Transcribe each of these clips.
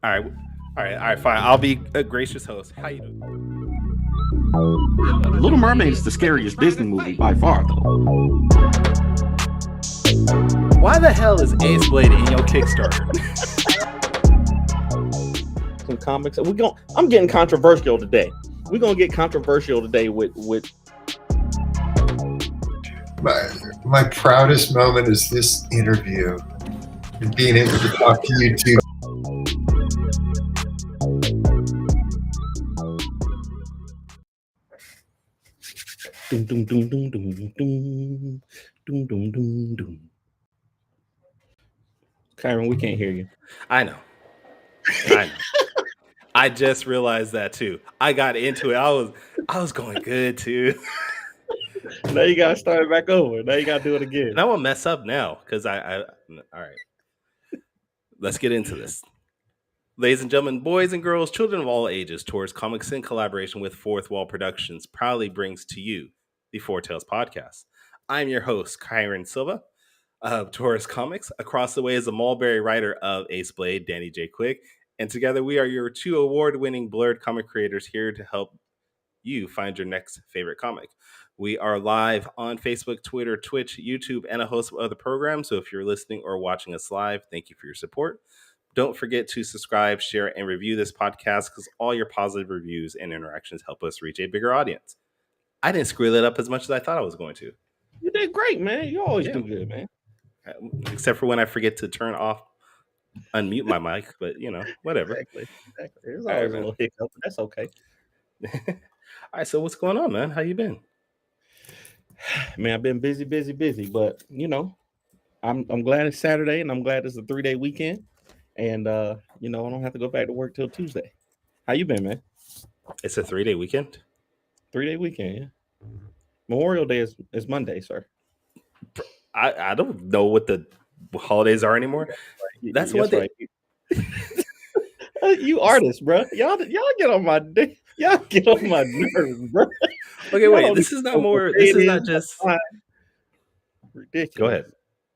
All right, all right, fine. I'll be a gracious host. How you doing? Little Mermaid is the scariest Disney movie by far, though. Why the hell is Ace Blade in your Kickstarter? Some comics. I'm getting controversial today. We're gonna get controversial today with my proudest moment is this interview and being able to talk to you two. Doom, doom, doom, doom, doom, doom, doom, doom, doom, doom. Kyron, we can't hear you. I know. I just realized that too. I got into it. I was going good too. Now you gotta start it back over. Now you gotta do it again. And I won't mess up now because I all right. Let's get into this. Ladies and gentlemen, boys and girls, children of all ages, Taurus Comics in collaboration with Fourth Wall Productions proudly brings to you the Four Tales Podcast. I'm your host, Kyron Silva of Taurus Comics. Across the way is the Mulberry writer of Ace Blade, Danny J. Quick. And together we are your two award-winning blurred comic creators here to help you find your next favorite comic. We are live on Facebook, Twitter, Twitch, YouTube, and a host of other programs. So if you're listening or watching us live, thank you for your support. Don't forget to subscribe, share, and review this podcast because all your positive reviews and interactions help us reach a bigger audience. I didn't screw that up as much as I thought I was going to. You did great, man. You always do good, man. Except for when I forget to unmute my mic, but whatever. Exactly. There's always a little hiccup, but that's okay. All right, so what's going on, man? How you been? Man, I've been busy, but I'm glad it's Saturday and I'm glad it's a 3-day weekend. And I don't have to go back to work till Tuesday. How you been, man? It's a 3-day weekend? 3-day weekend, yeah. Memorial Day is Monday, sir. I don't know what the holidays are anymore. That's what right. You artists, bro. Y'all get on my nerves, bro. Okay, wait. This is not just ridiculous.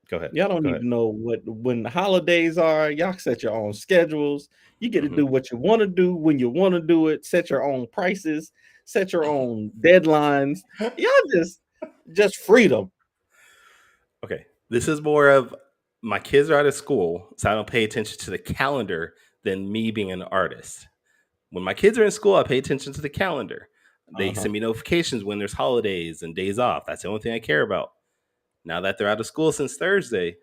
Go ahead. Y'all don't need to know when the holidays are. Y'all set your own schedules. You get to do what you want to do when you want to do it. Set your own prices. Set your own deadlines. Y'all just freedom. Okay, this is more of my kids are out of school, so I don't pay attention to the calendar than me being an artist. When my kids are in school, I pay attention to the calendar. They send me notifications when there's holidays and days off. That's the only thing I care about. Now that they're out of school since Thursday,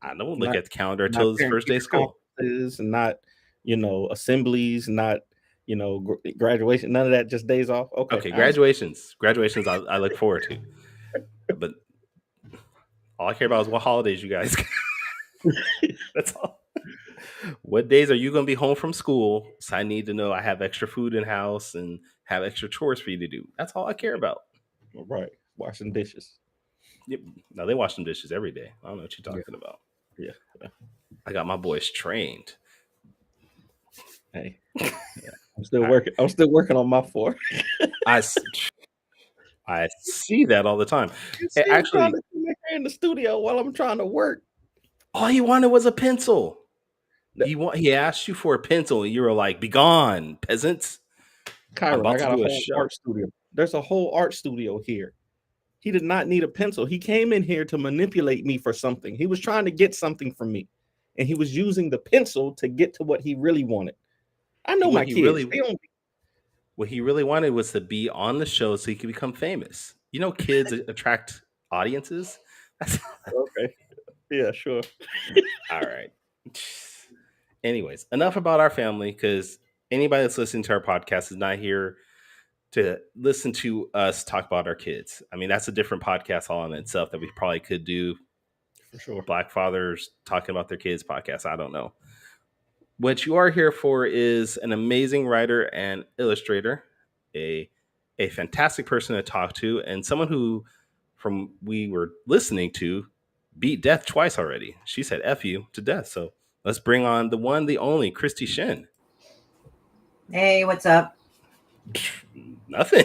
I don't look at the calendar until it's first day of school. Not, assemblies, not, graduation, none of that, just days off. Okay, graduations. Graduations I look forward to. But all I care about is what holidays you guys got. That's all. What days are you going to be home from school? So I need to know I have extra food in house and have extra chores for you to do. That's all I care about. Right. Washing dishes. Yep. No, they wash them dishes every day. I don't know what you're talking about. Yeah. I got my boys trained. Hey, I'm still working. I'm still working on my 4. I see that all the time. Actually, in the studio while I'm trying to work. All he wanted was a pencil. He asked you for a pencil, and you were like, "Be gone, peasants!" Kyron, I got a whole art studio. There's a whole art studio here. He did not need a pencil. He came in here to manipulate me for something. He was trying to get something from me, and he was using the pencil to get to what he really wanted. I know my kids. What he really wanted was to be on the show so he could become famous. Kids attract audiences. Okay. Yeah, sure. All right. Anyways, enough about our family, because anybody that's listening to our podcast is not here to listen to us talk about our kids. I mean, that's a different podcast all in itself that we probably could do. For sure. Black fathers talking about their kids podcast. I don't know. What you are here for is an amazing writer and illustrator, a fantastic person to talk to, and someone who, from we were listening to, beat death twice already. She said F you to death. So let's bring on the one, the only, Christie Shinn. Hey, what's up? Nothing.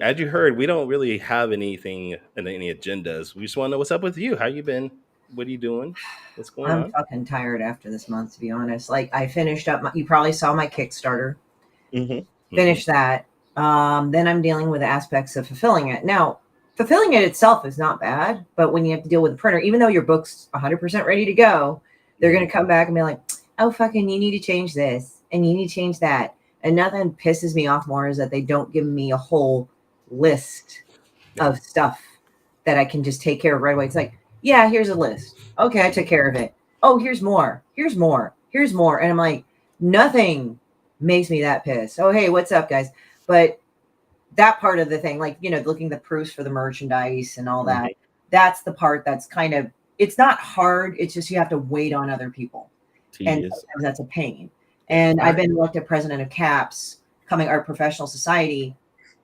As you heard, we don't really have any agendas. We just want to know what's up with you. How you been? What are you doing? What's going I'm on? fucking tired after this month, to be honest. Like, I finished up you probably saw my Kickstarter. Finished that. Then I'm dealing with aspects of fulfilling it. Now, fulfilling it itself is not bad, but when you have to deal with the printer, even though your book's 100% ready to go, they're going to come back and be like, oh, fucking, you need to change this and you need to change that. And nothing pisses me off more is that they don't give me a whole list of stuff that I can just take care of right away. It's like, yeah, here's a list. Okay, I took care of it. Oh, here's more. Here's more. Here's more. And I'm like, nothing makes me that pissed. Oh, hey, what's up, guys? But that part of the thing, like, looking at the proofs for the merchandise and all that, that's the part that's kind of, it's not hard. It's just you have to wait on other people. And sometimes that's a pain. And I've been elected president of CAPS, Coming Art Professional Society,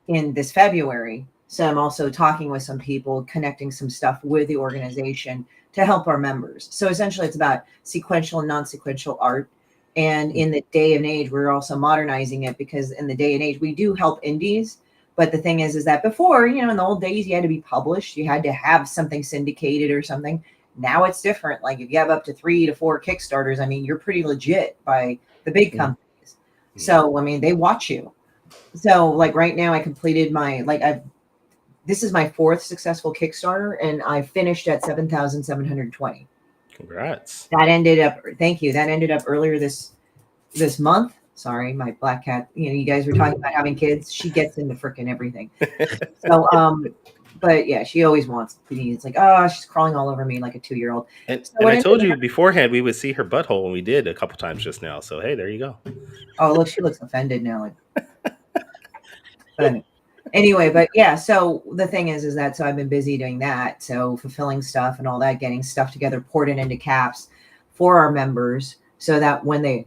in this February. So I'm also talking with some people, connecting some stuff with the organization to help our members. So essentially it's about sequential and non-sequential art. And in the day and age, we're also modernizing it, because in the day and age, we do help indies. But the thing is that before, in the old days, you had to be published. You had to have something syndicated or something. Now it's different. Like if you have up to 3 to 4 Kickstarters, I mean, you're pretty legit by the big companies. So, I mean, they watch you. So like right now I completed this is my 4th successful Kickstarter, and I finished at 7,720. Congrats. Thank you. That ended up earlier this month. Sorry, my black cat, you guys were talking about having kids. She gets into freaking everything. So, but yeah, she always wants to be. It's like, oh, she's crawling all over me like a 2-year-old. And I told you beforehand we would see her butthole, and we did a couple times just now. So hey, there you go. Oh, look, she looks offended now. But anyway, but yeah, so the thing is that, so I've been busy doing that. So fulfilling stuff and all that, getting stuff together, poured it into CAPS for our members, so that when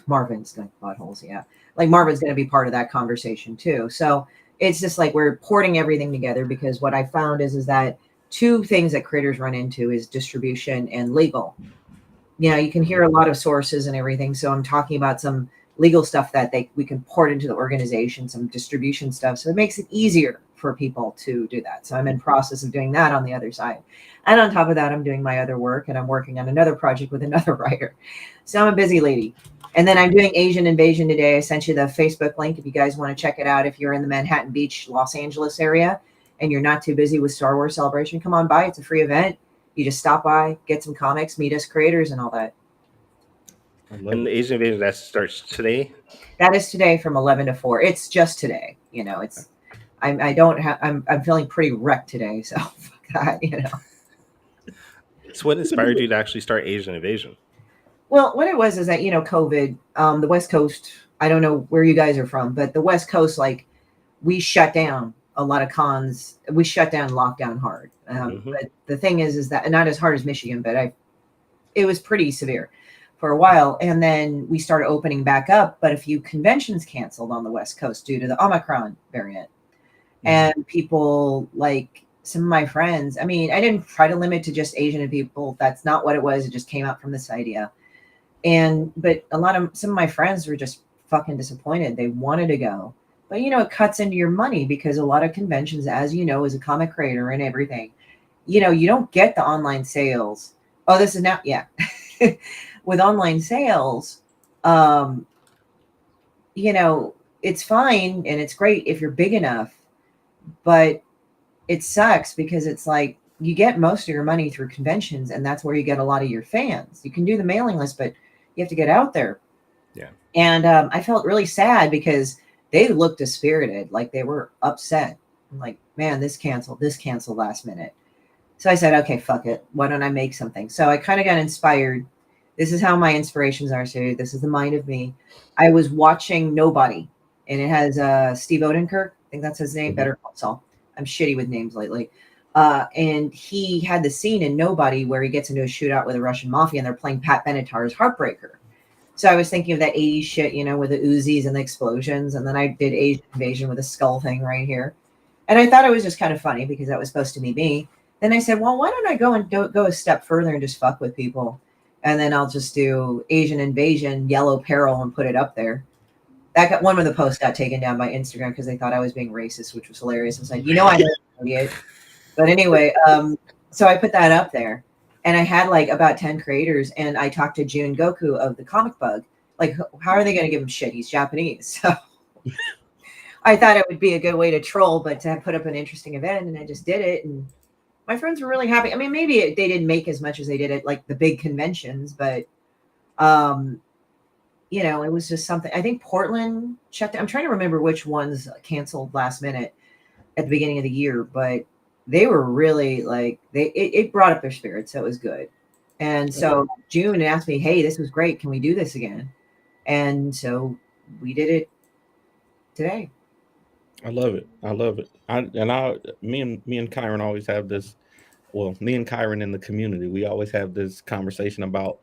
Marvin's going to buttholes. Yeah. Like Marvin's going to be part of that conversation too. So it's just like, we're porting everything together, because what I found is that 2 things that creators run into is distribution and legal. You can hear a lot of sources and everything. So I'm talking about some legal stuff that we can port into the organization, some distribution stuff. So it makes it easier for people to do that. So I'm in process of doing that on the other side. And on top of that, I'm doing my other work, and I'm working on another project with another writer. So I'm a busy lady. And then I'm doing Asian Invasion today. I sent you the Facebook link if you guys want to check it out. If you're in the Manhattan Beach, Los Angeles area, and you're not too busy with Star Wars Celebration, come on by. It's a free event. You just stop by, get some comics, meet us creators and all that. And the Asian Invasion, that starts today? That is today from 11 to 4. It's just today. I'm feeling pretty wrecked today. So, So what inspired you to actually start Asian Invasion? Well, what it was is that, COVID, the West Coast, I don't know where you guys are from, but the West Coast, like, we shut down a lot of cons. We shut down, lockdown hard. But the thing is that, not as hard as Michigan, but it was pretty severe for a while. And then we started opening back up, but a few conventions canceled on the West Coast due to the Omicron variant. And people, like some of my friends, I mean, I didn't try to limit to just Asian people. That's not what it was. It just came out from this idea. But some of my friends were just fucking disappointed. They wanted to go, but it cuts into your money, because a lot of conventions, as as a comic creator and everything, you don't get the online sales. Oh, this is now, yeah. With online sales, it's fine and it's great if you're big enough, but it sucks because it's like you get most of your money through conventions, and that's where you get a lot of your fans. You can do the mailing list, but you have to get out there. Yeah. And I felt really sad because they looked dispirited, like they were upset. I'm like, man, this canceled last minute. So I said, okay, fuck it. Why don't I make something? So I kind of got inspired. This is how my inspirations are. So this is the mind of me. I was watching Nobody, and it has Steve Odenkirk. I think that's his name. Better Call Saul. I'm shitty with names lately. And he had the scene in Nobody where he gets into a shootout with a Russian mafia, and they're playing Pat Benatar's Heartbreaker. So I was thinking of that 80s shit, with the Uzis and the explosions. And then I did Asian Invasion with a skull thing right here. And I thought it was just kind of funny because that was supposed to be me. Then I said, well, why don't I go a step further and just fuck with people? And then I'll just do Asian Invasion, Yellow Peril, and put it up there. That got one of the posts got taken down by Instagram because they thought I was being racist, which was hilarious. I was like, I know I'm an idiot. But anyway, so I put that up there. and I had like about 10 creators, and I talked to Jun Goku of the Comic Bug. Like, how are they going to give him shit? He's Japanese. So I thought it would be a good way to troll, but to put up an interesting event, and I just did it. And my friends were really happy. I mean, maybe they didn't make as much as they did at like the big conventions, but it was just something. I think Portland checked. I'm trying to remember which ones canceled last minute at the beginning of the year, but they were really like it brought up their spirits, so it was good. And so June asked me, "Hey, this was great. Can we do this again?" And so we did it today. I love it. Me and Kyron always have this. Well, me and Kyron in the community, we always have this conversation about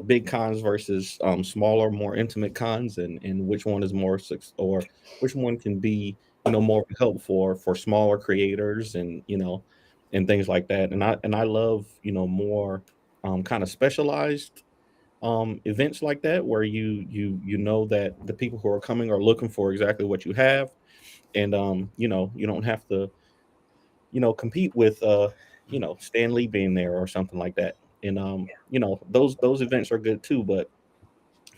big cons versus smaller, more intimate cons, and which one is more or which one can be more help for smaller creators and and things like that. And I love more kind of specialized events like that where you know that the people who are coming are looking for exactly what you have, and you don't have to compete with Stan Lee being there or something like that. And those events are good too, but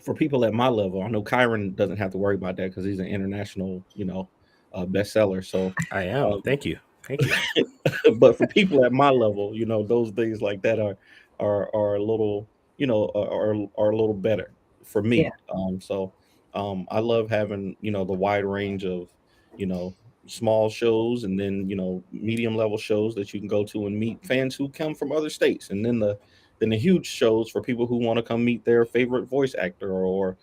for people at my level, I know Kyron doesn't have to worry about that because he's an international bestseller. So I am. Thank you. but for people at my level, those things like that are a little are a little better for Yeah. me. So I love having the wide range of you know small shows, and then medium level shows that you can go to and meet fans who come from other states, and then the huge shows for people who want to come meet their favorite voice actor or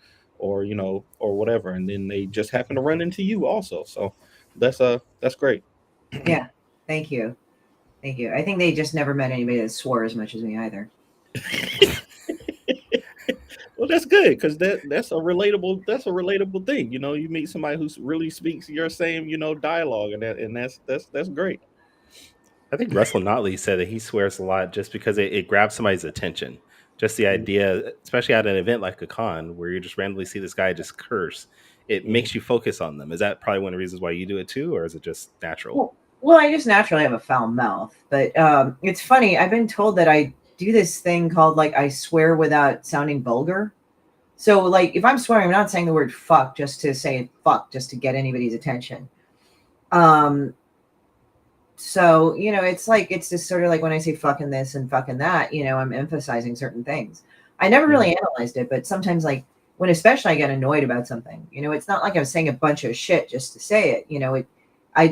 whatever, and then they just happen to run into you also. So that's great. Yeah. Thank you. Thank you. I think they just never met anybody that swore as much as me either. Well, that's good because that's a relatable thing. You meet somebody who really speaks your same dialogue, and that's great. I think Russell Notley said that he swears a lot just because it grabs somebody's attention. Just the idea, especially at an event like a con where you just randomly see this guy just curse, it makes you focus on them. Is that probably one of the reasons why you do it too, or is it just natural? Well, I just naturally have a foul mouth, but it's funny. I've been told that I do this thing called like I swear without sounding vulgar. So like if I'm swearing, I'm not saying the word fuck just to say fuck, just to get anybody's attention. So it's just sort of like when I say fucking this and fucking that, I'm emphasizing certain things. I never really analyzed it, but sometimes like when especially I get annoyed about something, it's not like I'm saying a bunch of shit just to say it. I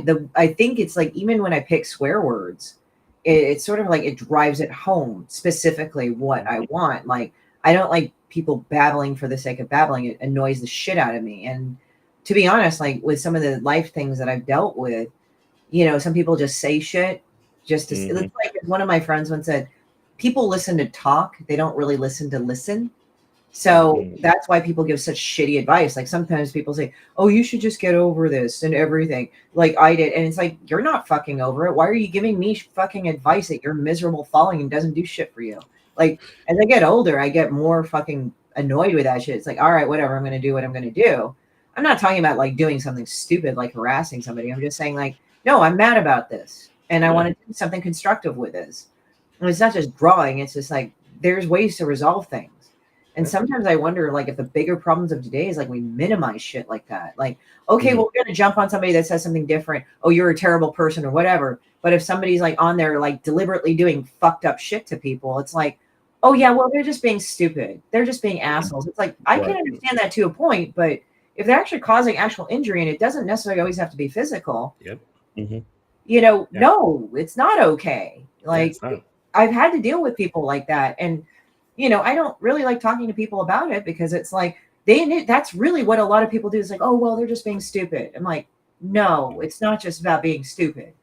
think it's like even when I pick swear words, it's sort of like it drives it home specifically what I want. Like I don't like people babbling for the sake of babbling. It annoys the shit out of me. And to be honest, like with some of the life things that I've dealt with, some people just say shit just to. It's like one of my friends once said, "People listen to talk; they don't really listen to listen." So that's why people give such shitty advice. Like sometimes people say, "Oh, you should just get over this and everything," like I did, and it's like you're not fucking over it. Why are you giving me fucking advice that you're miserable following and doesn't do shit for you? Like as I get older, I get more fucking annoyed with that shit. It's like, all right, whatever, I'm gonna do what I'm gonna do. I'm not talking about like doing something stupid like harassing somebody. I'm just saying like, no, I'm mad about this, and I want to do something constructive with this. And it's not just drawing; it's just like there's ways to resolve things. And sometimes I wonder, like, if the bigger problems of today is like we minimize shit like that. Like, okay, well, we're gonna jump on somebody that says something different. Oh, you're a terrible person or whatever. But if somebody's like on there, like deliberately doing fucked up shit to people, it's like, oh yeah, well, they're just being stupid. They're just being assholes. It's like I can understand that to a point, but if they're actually causing actual injury and it doesn't necessarily always have to be physical, no, it's not okay. Like I've had to deal with people like that, and I don't really like talking to people about it because it's like that's really what a lot of people do. It's like, oh, well, they're just being stupid. I'm like, no, it's not just about being stupid.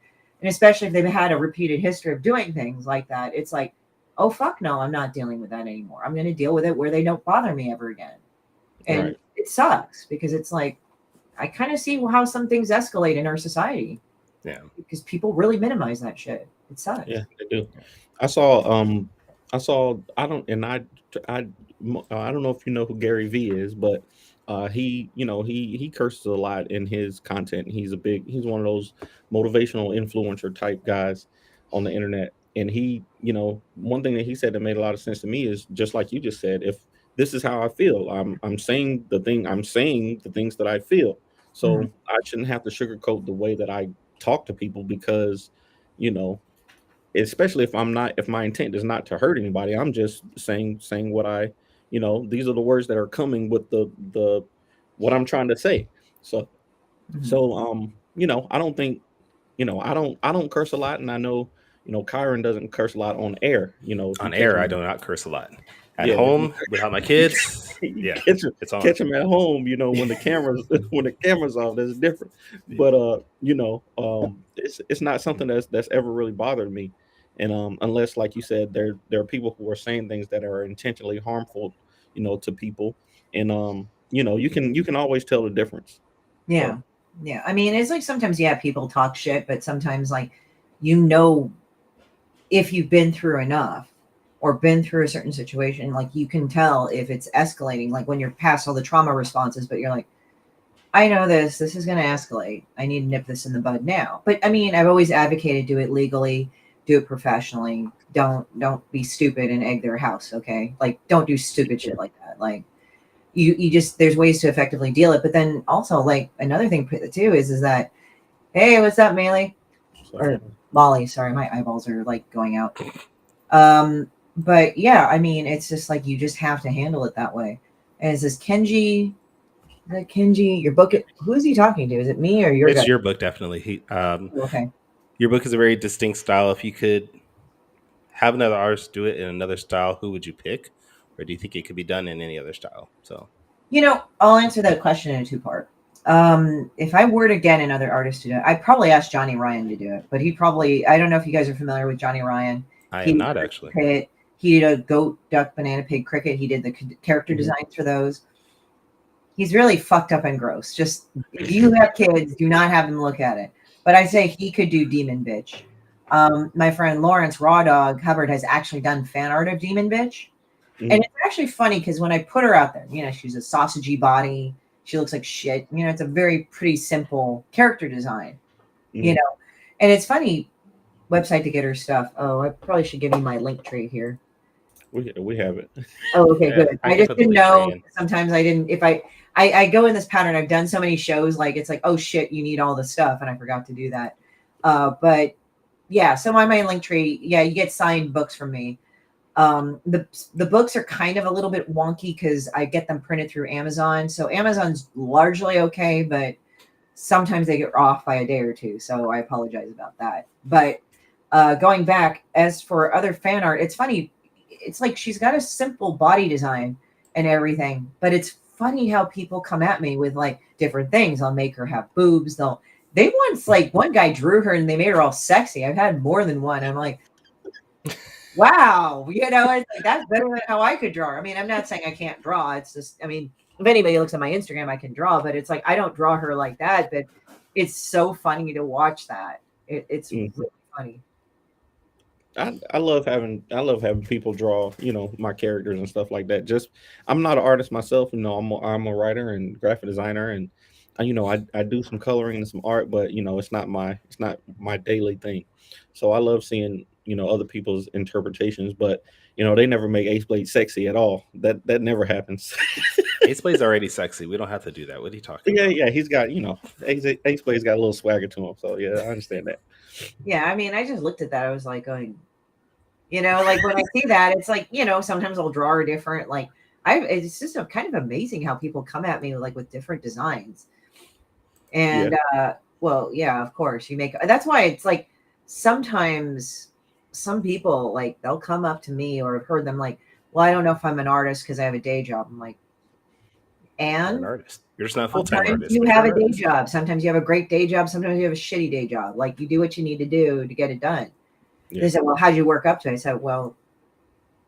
And especially if they've had a repeated history of doing things like that, it's like, oh, fuck no, I'm not dealing with that anymore. I'm going to deal with it where they don't bother me ever again. And it sucks because it's like, I kind of see how some things escalate in our society. Yeah. Because people really minimize that shit. It sucks. Yeah, they do. I don't know if you know who Gary Vee is, but he curses a lot in his content. He's one of those motivational influencer type guys on the internet. And he, one thing that he said that made a lot of sense to me is just like you just said, if this is how I feel, I'm saying the things that I feel. So I shouldn't have to sugarcoat the way that I talk to people because, you know, especially if my intent is not to hurt anybody, I'm just saying what I, these are the words that are coming with the what I'm trying to say. So I don't think, I don't curse a lot, and I know, Kyron doesn't curse a lot on air. If you On catch air, him, I do not curse a lot. At yeah, if you home, without my kids, you yeah, catch him, it's on. catch him at home, when the cameras when the camera's off, that's different. But it's not something that's ever really bothered me. And unless, like you said, there are people who are saying things that are intentionally harmful, to people, and you can always tell the difference. Yeah. So, Yeah. I mean, it's like sometimes, yeah, people talk shit, but sometimes, like, if you've been through enough or been through a certain situation, like, you can tell if it's escalating, like when you're past all the trauma responses, but you're like, I know this is going to escalate. I need to nip this in the bud now. But I mean, I've always advocated do it legally, do it professionally. Don't be stupid and egg their house. Okay. Like, don't do stupid shit like that. Like, you just, there's ways to effectively deal it. But then also, like, another thing too is that, hey, what's up, Melee? Or Molly, sorry, my eyeballs are like going out. But yeah, I mean, it's just like you just have to handle it that way. And is this Kenji? Is that Kenji? Your book? Who is he talking to? Is it me or your It's guy? your book, definitely. Okay. Your book is a very distinct style. If you could have another artist do it in another style, who would you pick? Or do you think it could be done in any other style? So, I'll answer that question in a two-part. If I were to get another artist to do it, I'd probably ask Johnny Ryan to do it. But I don't know if you guys are familiar with Johnny Ryan. I He am did not actually. Pit. He did a goat, duck, banana, pig, cricket. He did the character designs for those. He's really fucked up and gross. Just, if you have kids, do not have them look at it. But I say he could do Demon Bitch. My friend Lawrence Raw Dog Hubbard has actually done fan art of Demon Bitch. And it's actually funny because when I put her out there, she's a sausagey body. She looks like shit. It's a very pretty simple character design, and it's funny website to get her stuff. Oh, I probably should give you my link tree here. We have it. Oh, okay, Yeah, good. I I can just put the didn't link tree know. in. Sometimes I didn't. If I go in this pattern, I've done so many shows. Like, it's like, oh shit, you need all the stuff, and I forgot to do that. But yeah, so my main link tree. Yeah, you get signed books from me. The books are kind of a little bit wonky because I get them printed through Amazon. So Amazon's largely okay, but sometimes they get off by a day or two. So I apologize about that. But going back, as for other fan art, it's funny. It's like she's got a simple body design and everything, but it's funny how people come at me with like different things. I'll make her have boobs. They once, like, one guy drew her and they made her all sexy. I've had more than one. I'm like, wow, it's like, that's better than how I could draw. I mean, I'm not saying I can't draw. It's just, I mean, if anybody looks at my Instagram, I can draw, but it's like I don't draw her like that. But it's so funny to watch that. It's really funny. I love having people draw, my characters and stuff like that. Just, I'm not an artist myself, I'm a writer and graphic designer, and I do some coloring and some art, but it's not my daily thing. So I love seeing, other people's interpretations, but they never make Ace Blade sexy at all. That never happens. Ace Blade's already sexy. We don't have to do that. What are you talking Yeah, about? yeah, he's got, Ace Blade's got a little swagger to him. So yeah, I understand that. Yeah, I mean, I just looked at that. I was like going, like when I see that, it's like, sometimes I'll draw her different. Like, it's just kind of amazing how people come at me with different designs. And well, yeah, of course that's why it's like sometimes some people, like, they'll come up to me, or I've heard them like, well, I don't know if I'm an artist because I have a day job. I'm like, You're an and artist. You're just not a full-time sometimes artist. you But have you're a an day artist. job. Sometimes you have a great day job. Sometimes you have a shitty day job. Like, you do what you need to do to get it done. Yeah. They said, well, how'd you work up to it? I said, well,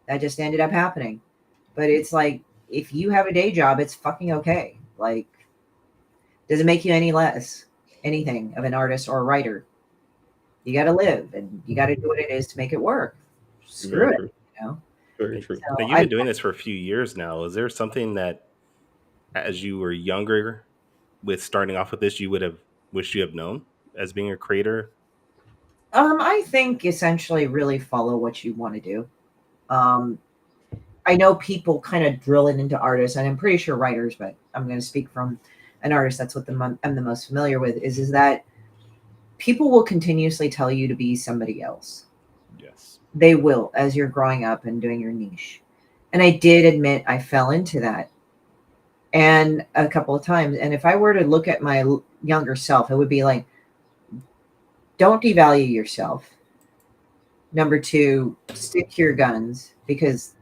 that just ended up happening. But it's like, if you have a day job, it's fucking okay. Like, doesn't make you any less anything of an artist or a writer. You got to live, and you got to do what it is to make it work. Screw Very it, true. you Very true. So Now, you've been doing this for a few years now. Is there something that, as you were younger, with starting off with this, you would have wished you have known as being a creator? I think essentially really follow what you want to do. I know people kind of drill it into artists, and I'm pretty sure writers, but I'm going to speak from an artist. That's what I'm the most familiar with. Is that people will continuously tell you to be somebody else. Yes, they will as you're growing up and doing your niche. And I did admit I fell into that, and a couple of times. And if I were to look at my younger self, it would be like, don't devalue yourself. Number two, stick to your guns, because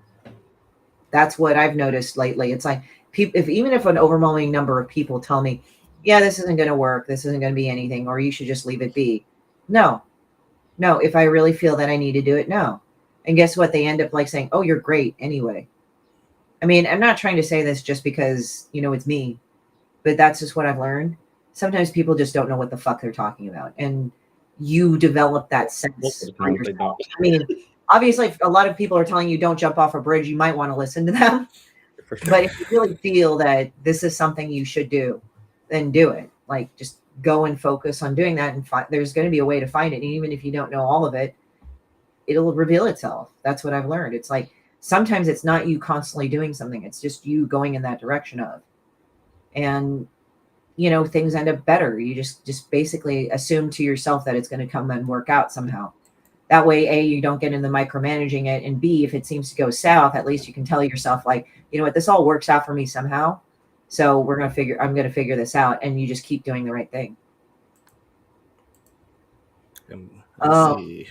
that's what I've noticed lately. It's like people, if even if an overwhelming number of people tell me, yeah, this isn't going to work, this isn't going to be anything, or you should just leave it be. No, if I really feel that I need to do it, no. And guess what? They end up like saying, oh, you're great anyway. I mean, I'm not trying to say this just because, it's me, but that's just what I've learned. Sometimes people just don't know what the fuck they're talking about. And you develop that sense for yourself. I mean, obviously, if a lot of people are telling you don't jump off a bridge, you might want to listen to them. For sure. But if you really feel that this is something you should do, then do it. Like, just go and focus on doing that. And there's going to be a way to find it. And even if you don't know all of it, it'll reveal itself. That's what I've learned. It's like, sometimes it's not you constantly doing something. It's just you going in that direction of, and things end up better. You just basically assume to yourself that it's going to come and work out somehow. That way, A, you don't get into micromanaging it, and B, if it seems to go south, at least you can tell yourself, like, you know what, this all works out for me somehow. So I'm going to figure this out, and you just keep doing the right thing. Let's see.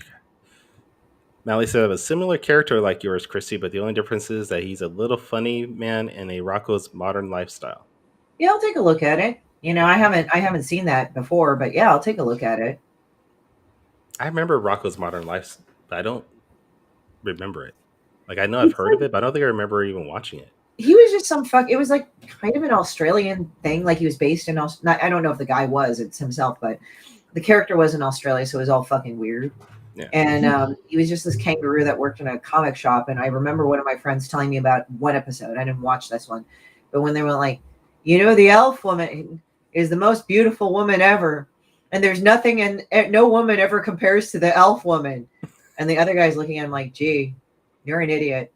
Mally said, I have a similar character like yours, Christy, but the only difference is that he's a little funny man in a Rocco's modern lifestyle. Yeah, I'll take a look at it. I haven't seen that before, but yeah, I'll take a look at it. I remember Rocco's Modern Life, but I don't remember it. Like, I know I've heard of it, but I don't think I remember even watching it. He was just it was like kind of an Australian thing. Like, he was based in I don't know if the guy was, it's himself, but the character was in Australia, so it was all fucking weird. Yeah. And he was just this kangaroo that worked in a comic shop. And I remember one of my friends telling me about one episode. I didn't watch this one, but when they were like, the elf woman is the most beautiful woman ever, and there's nothing, and no woman ever compares to the elf woman. And the other guy's looking at him like, gee, you're an idiot.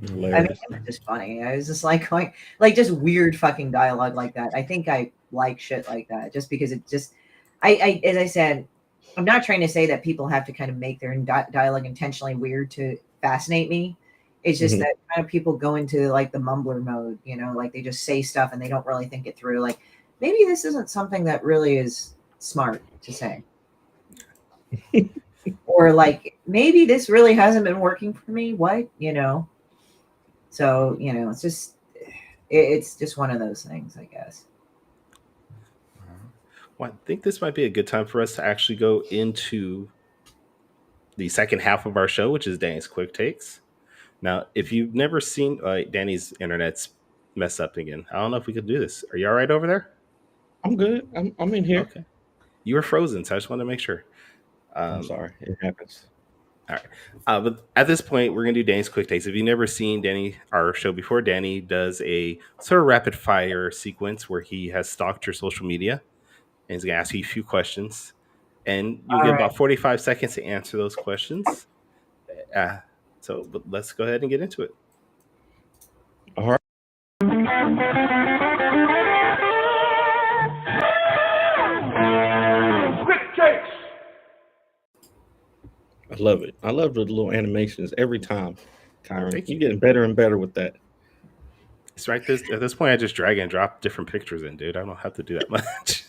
Hilarious. I mean, it was just funny. I was just like going, like, just weird fucking dialogue like that. I think I like shit like that just because it just, I as I said, I'm not trying to say that people have to kind of make their dialogue intentionally weird to fascinate me. It's just that kind of people go into like the mumbler mode, like they just say stuff and they don't really think it through. Like, maybe this isn't something that really is smart to say. Or like, maybe this really hasn't been working for me. What, So, it's just one of those things, I guess. Well, I think this might be a good time for us to actually go into the second half of our show, which is Danny's Quick Takes. Now, if you've never seen, Danny's internet's messed up again. I don't know if we could do this. Are you all right over there? I'm good. I'm in here. Okay. You were frozen, so I just wanted to make sure. I'm sorry. It happens. All right. But at this point, we're going to do Danny's Quick Takes. If you've never seen our show before, Danny does a sort of rapid fire sequence where he has stalked your social media and he's going to ask you a few questions. And you get about 45 seconds to answer those questions. So let's go ahead and get into it. All right. Quick Takes. I love it. I love the little animations every time, Kyron. You're getting better and better with that. It's right. At this point, I just drag and drop different pictures in, dude. I don't have to do that much.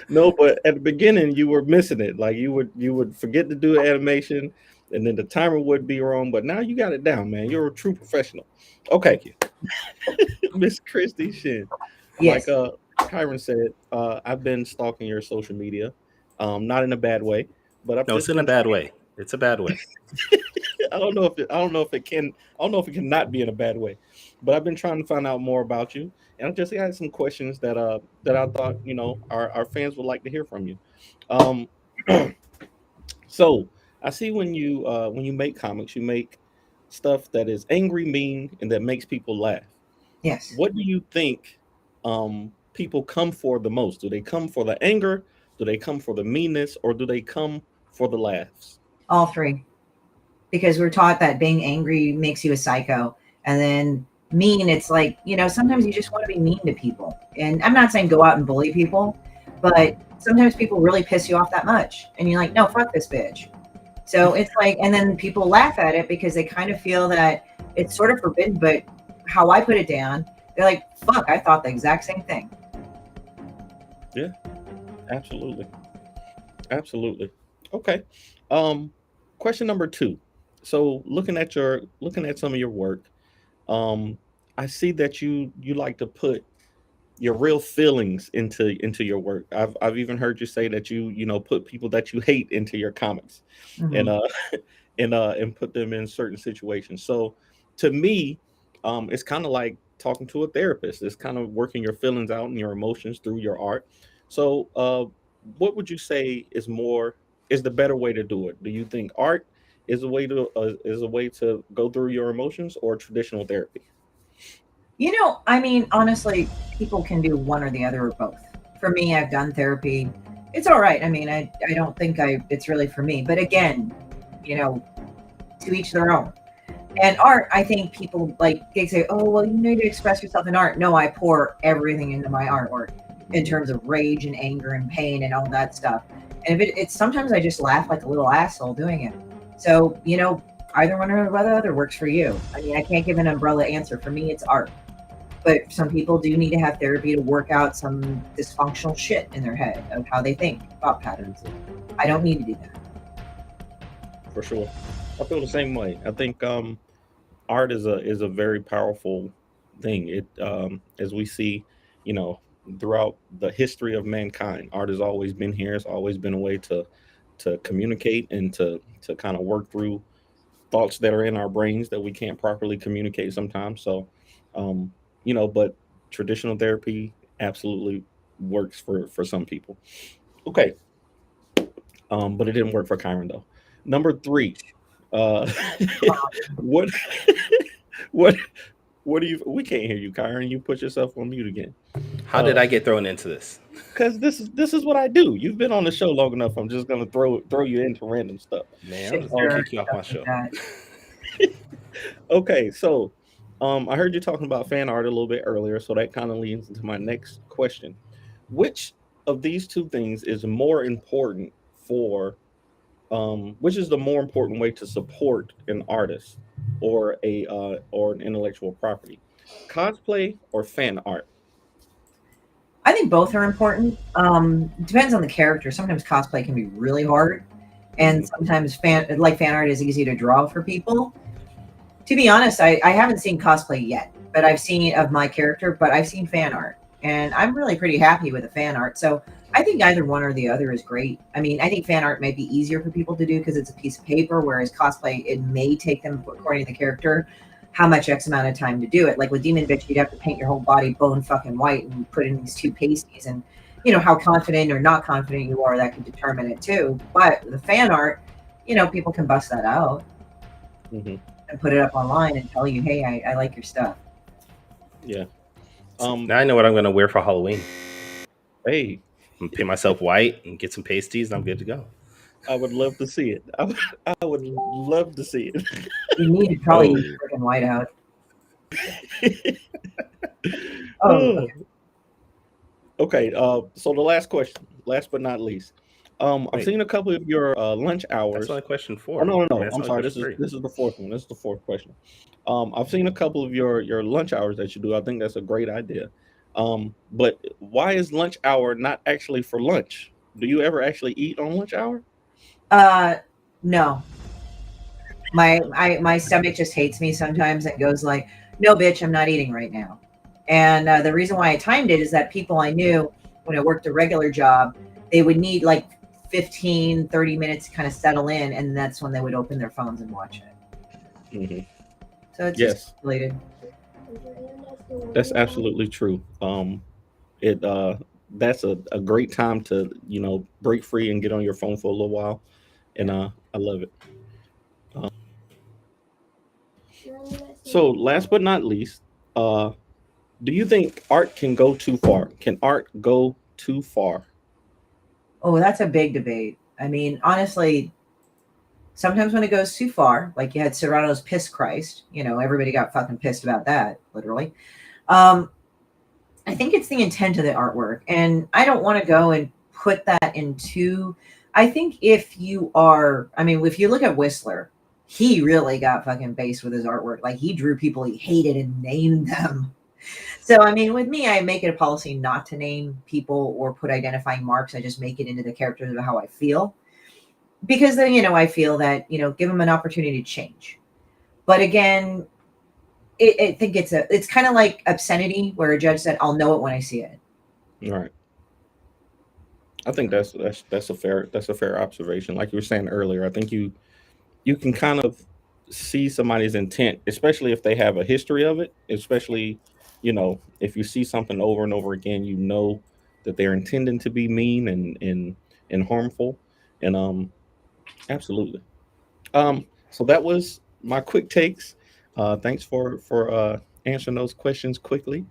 No, but at the beginning, you were missing it. Like, you would forget to do animation, and then the timer would be wrong. But now you got it down, man. You're a true professional. Okay, Miss Christie Shinn. Yes. Like Kyron said, I've been stalking your social media, not in a bad way. But it's in a bad way. It's a bad way. I don't know if it can not be in a bad way. But I've been trying to find out more about you, and I just had some questions that I thought our fans would like to hear from you. So I see when you make comics, you make stuff that is angry, mean, and that makes people laugh. Yes. What do you think people come for the most? Do they come for the anger? Do they come for the meanness, or do they come for the laughs? All three. Because we're taught that being angry makes you a psycho. And then mean, it's like, sometimes you just want to be mean to people. And I'm not saying go out and bully people, but sometimes people really piss you off that much. And you're like, no, fuck this bitch. So it's like, and then people laugh at it because they kind of feel that it's sort of forbidden. But how I put it down, they're like, fuck, I thought the exact same thing. Yeah, absolutely. Absolutely. Okay. Question number 2. So looking at some of your work, I see that you like to put your real feelings into your work. I've even heard you say that you put people that you hate into your comics, and and put them in certain situations. So to me, it's kind of like talking to a therapist. It's kind of working your feelings out and your emotions through your art. So what would you say is the better way to do it? Do you think art is a way to go through your emotions, or traditional therapy? I mean, honestly, people can do one or the other or both. For me, I've done therapy. It's all right. I mean, I don't think it's really for me. But again, to each their own. And art, I think people they say, oh, well, you need to express yourself in art. No, I pour everything into my artwork in terms of rage and anger and pain and all that stuff. And if it's sometimes I just laugh like a little asshole doing it. So, either one or the other works for you. I mean, I can't give an umbrella answer. For me, it's art. But some people do need to have therapy to work out some dysfunctional shit in their head of how they think, thought patterns. I don't need to do that. For sure. I feel the same way. I think art is a very powerful thing. It as we see, throughout the history of mankind, art has always been here. It's always been a way to communicate and to kind of work through thoughts that are in our brains that we can't properly communicate sometimes. So but traditional therapy absolutely works for some people. Okay. But it didn't work for Kyron though. Number 3. Uh what what what do you we can't hear you, Kyron. You put yourself on mute again. How did I get thrown into this? Because this is what I do. You've been on the show long enough. I'm just gonna throw you into random stuff. Man, I'm just gonna kick you off my show. Okay, so I heard you talking about fan art a little bit earlier, so that kind of leads into my next question. Which of these two things is more important which is the more important way to support an artist or or an intellectual property? Cosplay or fan art? I think both are important. Depends on the character. Sometimes cosplay can be really hard, and sometimes fan art is easy to draw for people. To be honest, I haven't seen cosplay yet, but I've seen of my character, but I've seen fan art, and I'm really pretty happy with the fan art. So I think either one or the other is great. I mean, I think fan art may be easier for people to do because it's a piece of paper, whereas cosplay, it may take them, according to the character, how much X amount of time to do it. Like with Demon Bitch, you'd have to paint your whole body bone fucking white and put in these 2 pasties. And, how confident or not confident you are, that could determine it too. But the fan art, people can bust that out. And put it up online and tell you, hey, I like your stuff. Yeah. Now I know what I'm going to wear for Halloween. Hey, I'm paint myself white and get some pasties, and I'm good to go. I would love to see it. I would love to see it. You need to probably use freaking white out. Okay. So the last question, last but not least. I've seen a couple of your lunch hours. That's only question 4. Oh, no. I'm sorry. This is the fourth one. This is the fourth question. I've seen a couple of your lunch hours that you do. I think that's a great idea. But why is lunch hour not actually for lunch? Do you ever actually eat on lunch hour? No. My stomach just hates me sometimes. It goes like, no, bitch, I'm not eating right now. And the reason why I timed it is that people I knew when I worked a regular job, they would need like 15, 30 minutes to kind of settle in. And that's when they would open their phones and watch it. So it's just related. That's absolutely true. That's a great time to break free and get on your phone for a little while, and I love it. So last but not least, do you think art can go too far? Can art go too far? Oh, that's a big debate. I mean, honestly, sometimes when it goes too far, like you had Serrano's Piss Christ, everybody got fucking pissed about that, literally. I think it's the intent of the artwork. And I don't want to go and put that into. I think if you look at Whistler, he really got fucking based with his artwork. Like he drew people he hated and named them. So, I mean, with me, I make it a policy not to name people or put identifying marks. I just make it into the characters of how I feel. Because then, I feel that, give them an opportunity to change. But again, I think it's kind of like obscenity where a judge said, I'll know it when I see it. Right. I think that's a fair observation. Like you were saying earlier, I think you can kind of see somebody's intent, especially if they have a history of it, especially, if you see something over and over again, that they're intending to be mean and harmful. And absolutely. So that was my quick takes. Thanks for answering those questions quickly.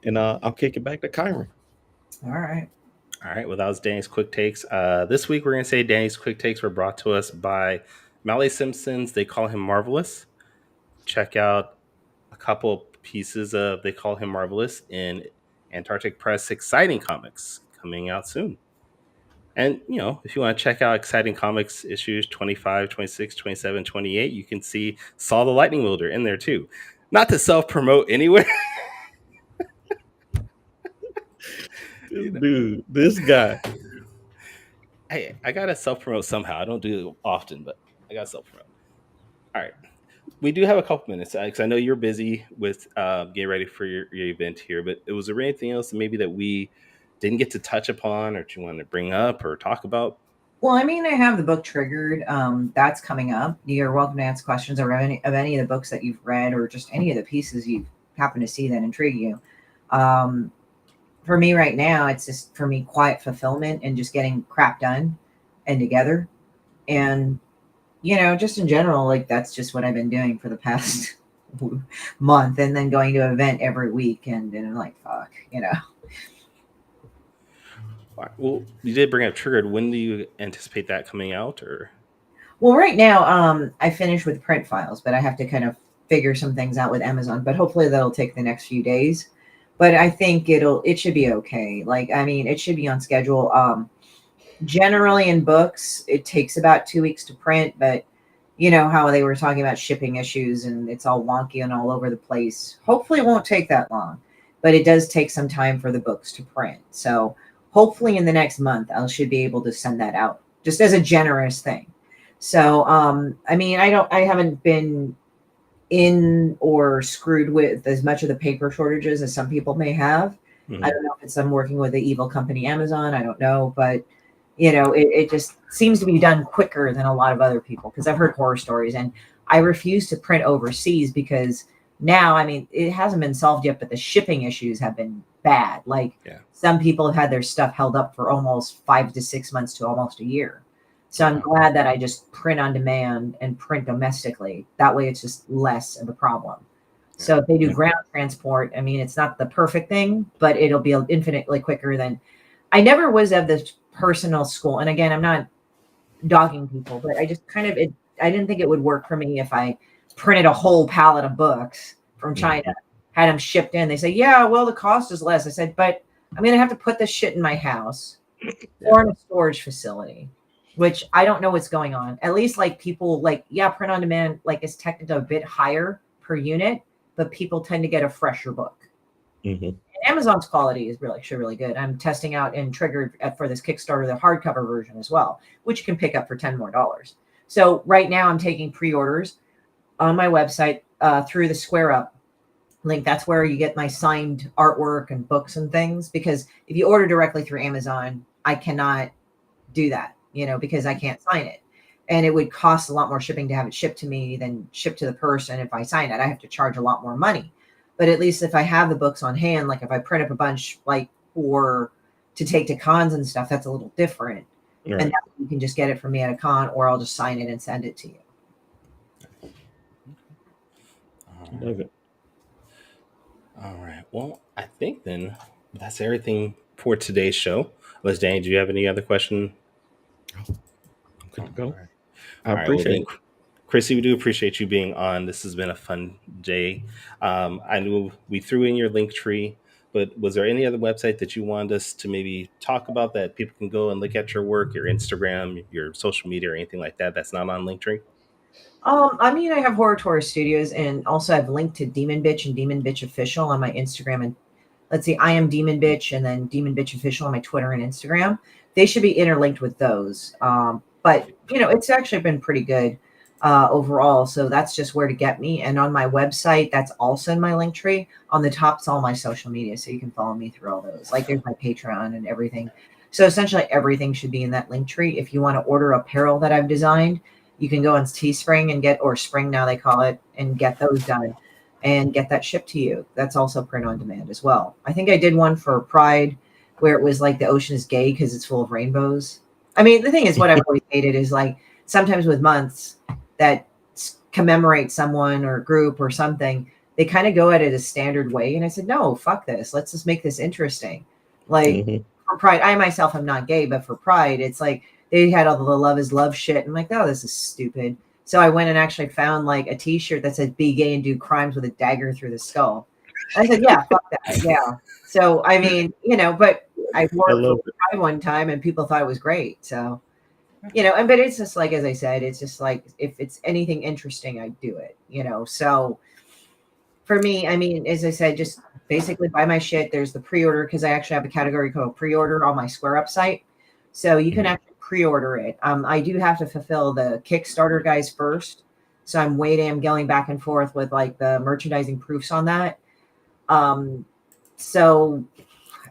And I'll kick it back to Kyron. All right. All right. Well, that was Danny's quick takes. This week, we're going to say Danny's quick takes were brought to us by Mallory Simpson's They Call Him Marvelous. Check out a couple pieces of They Call Him Marvelous in Antarctic Press Exciting Comics coming out soon. And, if you want to check out Exciting Comics issues 25, 26, 27, 28, you can see Saw the Lightning Wielder in there too. Not to self-promote anywhere. Dude, this guy. Hey, I got to self-promote somehow. I don't do it often, but I got to self-promote. All right. We do have a couple minutes, because I know you're busy with getting ready for your event here, but was there anything else maybe that we didn't get to touch upon or do you want to bring up or talk about? Well, I mean, I have the book Triggered. That's coming up. You're welcome to ask questions of any of the books that you've read or just any of the pieces you happen to see that intrigue you. For me right now, it's just, for me, quiet fulfillment and just getting crap done and together. And, just in general, like that's just what I've been doing for the past month, and then going to an event every week. And I'm like, fuck, Well, you did bring up Triggered. When do you anticipate that coming out? Or well, right now, I finished with print files, but I have to kind of figure some things out with Amazon. But hopefully, that'll take the next few days. But I think it should be okay. Like, I mean, it should be on schedule. Generally, in books, it takes about 2 weeks to print, but you know how they were talking about shipping issues and it's all wonky and all over the place. Hopefully, it won't take that long, but it does take some time for the books to print. So hopefully, in the next month, I should be able to send that out just as a generous thing. So, I mean, I haven't been in or screwed with as much of the paper shortages as some people may have. Mm-hmm. I don't know if it's I'm working with the evil company Amazon. I don't know, but it just seems to be done quicker than a lot of other people, because I've heard horror stories, and I refuse to print overseas because now, I mean, it hasn't been solved yet, but the shipping issues have been bad. Like some people have had their stuff held up for almost 5 to 6 months to almost a year. So I'm glad that I just print on demand and print domestically. That way it's just less of a problem. So if they do ground transport, I mean, it's not the perfect thing, but it'll be infinitely quicker than. I never was of the personal school. And again, I'm not dogging people, but I just I didn't think it would work for me if I printed a whole pallet of books from China, had them shipped in. They say, yeah, well, the cost is less. I said, but I'm going to have to put this shit in my house or in a storage facility, which I don't know what's going on. At least like people print on demand, like is technically a bit higher per unit, but people tend to get a fresher book. Mm-hmm. Amazon's quality is really good. I'm testing out and Triggered for this Kickstarter, the hardcover version as well, which you can pick up for $10 more. So right now I'm taking pre-orders on my website through the Square Up link. That's where you get my signed artwork and books and things, because if you order directly through Amazon, I cannot do that, because I can't sign it. And it would cost a lot more shipping to have it shipped to me than shipped to the person. If I sign it, I have to charge a lot more money. But at least if I have the books on hand, like if I print up a bunch, like to take to cons and stuff, that's a little different. Right. And you can just get it from me at a con, or I'll just sign it and send it to you. Love it. All right. Well, I think then that's everything for today's show. Unless, Danny, do you have any other question? I'm good to go. Right. I appreciate it. Chrissy, we do appreciate you being on. This has been a fun day. I knew we threw in your link tree, but was there any other website that you wanted us to maybe talk about that people can go and look at your work, your Instagram, your social media, or anything like that that's not on Linktree? I mean, I have Horror Taurus Studios, and also I've linked to Demon Bitch and Demon Bitch Official on my Instagram. And let's see, I am Demon Bitch, and then Demon Bitch Official on my Twitter and Instagram. They should be interlinked with those. But it's actually been pretty good overall. So that's just where to get me. And on my website, that's also in my link tree. On the top's all my social media, so you can follow me through all those. Like there's my Patreon and everything. So essentially everything should be in that link tree. If you want to order apparel that I've designed, you can go on Teespring and or Spring now they call it, and get those done and get that shipped to you. That's also print on demand as well. I think I did one for Pride where it was like the ocean is gay because it's full of rainbows. I mean, the thing is, what I've always hated is like sometimes with months that commemorate someone or group or something, they kind of go at it a standard way. And I said, no, fuck this. Let's just make this interesting. Like for Pride, I myself am not gay, but for Pride, it's like they had all the love is love shit. I'm like, oh, this is stupid. So I went and actually found like a t-shirt that said be gay and do crimes with a dagger through the skull. I said, yeah, fuck that. Yeah. So, I mean, but I wore it for Pride one time and people thought it was great. So, but it's just like, as I said, it's just like, if it's anything interesting, I do it, So for me, I mean, as I said, just basically buy my shit. There's the pre-order because I actually have a category called pre-order on my Square Up site. So you can actually pre-order it. I do have to fulfill the Kickstarter guys first. So I'm going back and forth with like the merchandising proofs on that. So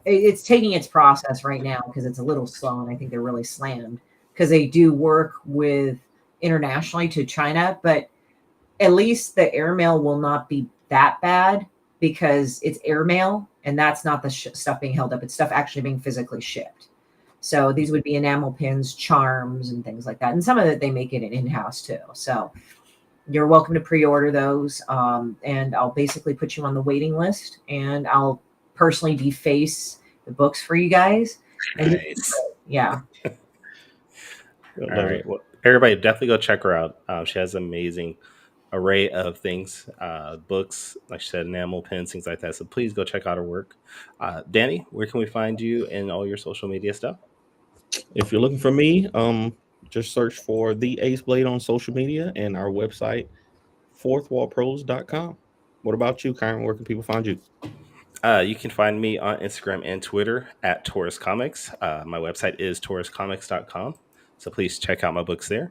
it's taking its process right now because it's a little slow, and I think they're really slammed because they do work with internationally to China, but at least the airmail will not be that bad because it's airmail and that's not the stuff being held up. It's stuff actually being physically shipped. So these would be enamel pins, charms, and things like that. And some of it, they make it in-house too. So you're welcome to pre-order those. And I'll basically put you on the waiting list, and I'll personally deface the books for you guys. Nice. Yeah. All right. Well, everybody definitely go check her out. She has an amazing array of things, books, like she said, enamel pins, things like that. So please go check out her work. Danny, where can we find you and all your social media stuff? If you're looking for me, just search for The Ace Blade on social media and our website, fourthwallpros.com. What about you, Kyron? Where can people find you? You can find me on Instagram and Twitter at Taurus Comics. My website is tauruscomics.com. So please check out my books there.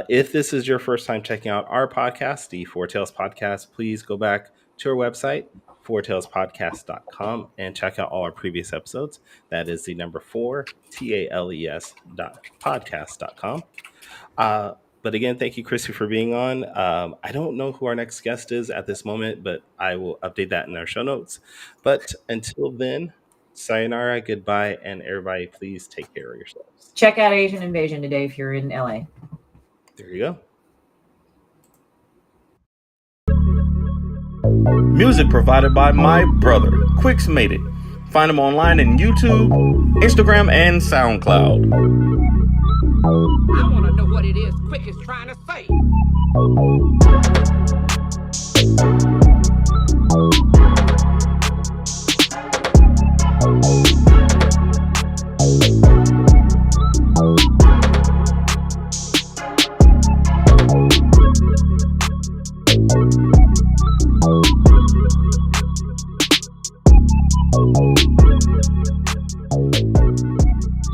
If this is your first time checking out our podcast, the Four Tales Podcast, please go back to our website, fourtalespodcast.com, and check out all our previous episodes. That is the number 4, TALES.podcast.com. But again, thank you, Chrissy, for being on. I don't know who our next guest is at this moment, but I will update that in our show notes. But until then, sayonara, goodbye, and everybody, please take care of yourselves. Check out Asian Invasion today if you're in LA. There you go. Music provided by my brother, Quix Made It. Find him online in YouTube, Instagram, and SoundCloud. I want to know what it is Quick is trying to say.